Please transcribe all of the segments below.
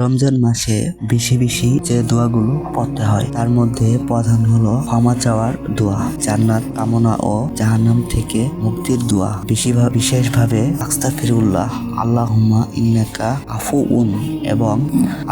রমজান মাসে বেশি বেশি যে দোয়াগুলো পড়তে হয় তার মধ্যে প্রধান হলো ক্ষমা চাওয়ার দোয়া, জান্নাত কামনা ও জাহান্নাম থেকে মুক্তির দোয়া। বিশেষভাবে আস্তাগফিরুল্লাহ, আল্লাহুম্মা ইন্নাকা আফুউন এবং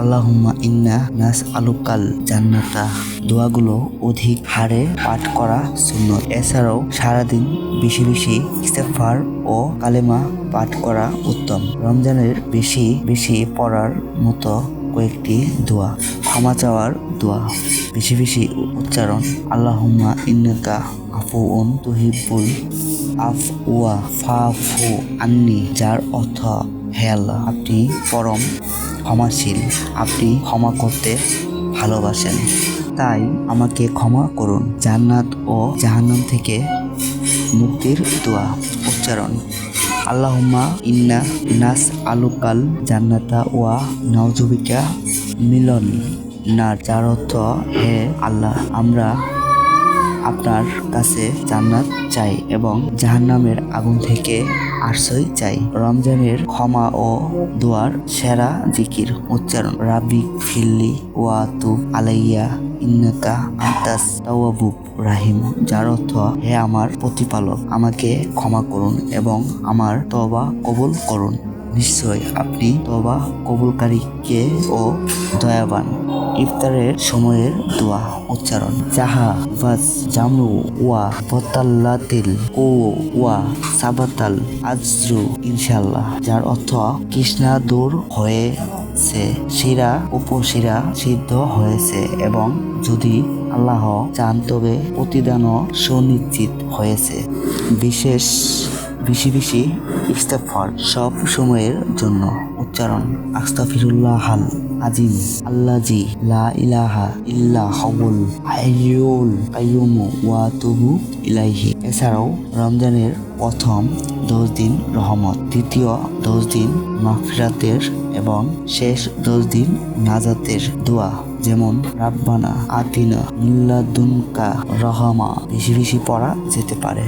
আল্লাহুম্মা ইন্না নাসআলুকাল জান্নাতা দোয়াগুলো অধিক হারে পাঠ করা সুন্নত। এছাড়াও সারাদিন বেশি বেশি ইস্তেগফার ও কালেমা পাঠ করা উত্তম। রমজানের বেশি বেশি পড়ার মতো কয়েকটি দোয়া: ক্ষমা চাওয়ার দোয়া, বেশি বেশি উচ্চারণ আল্লাহুম্মা ইন্নাকা আফুউন তুহিব্বুল আফওয়া ফাফু আন্নি, যার অর্থ হে আল্লাহ, আপনি পরম ক্ষমাশীল, আপনি ক্ষমা করতে ভালোবাসেন, তাই আমাকে ক্ষমা করুন। জান্নাত ও জাহান্নাম থেকে মুক্তির দোয়া উচ্চারণ আল্লাহুম্মা ইন্না নাসআলুকাল জান্নাতা ওয়া নাউযুবিকা মিনান নার, যার অর্থ হে আল্লাহ, আমরা আপনার কাছে জান্নাত চাই এবং জাহান্নামের আগুন থেকে আশ্রয় চাই। রমজানের ক্ষমা ও দোয়ার সেরা জিকির উচ্চারণ রাব্বি ফিল্লি ওয়া তুব আলাইয়া ইন্নাকা আনতাস তাওয়াবুর রাহিম, যার অর্থ হে আমার প্রতিপালক, আমাকে ক্ষমা করুন এবং আমার তওবা কবুল করুন। নিশ্চয় আপনি তওবা কবুলকারীকে ও দয়াবান। ইফতারের সময়ের দোয়া উচ্চারণ জাহা বাস জামু ওয়া বতাল্লাতিল কো ওয়া সাবাতাল আজরু ইনশাআল্লাহ, যার অর্থ কৃষ্ণা দূর হয়েছে, শিরা উপশিরা সিদ্ধ হয়েছে এবং যদি আল্লাহ চান তবে প্রতিদানও সুনিশ্চিত হয়েছে। বেশি বেশি ইস্তেগফার সব সময়ের জন্য উচ্চারণ আস্তাগফিরুল্লাহাল আজিম আল্লাযী লা ইলাহা ইল্লা হুয়াল হাইয়ুল কাইয়্যুম ওয়া আতুবু ইলাইহি। এছাড়াও রমজানের প্রথম 10 দিন রহমত, দ্বিতীয় 10 দিন মাগফিরাতের এবং শেষ 10 দিন নাজাতের দোয়া, যেমন রাব্বানা আতিনা মিন লাদুনকা রাহমা বেশি বেশি পড়া যেতে পারে।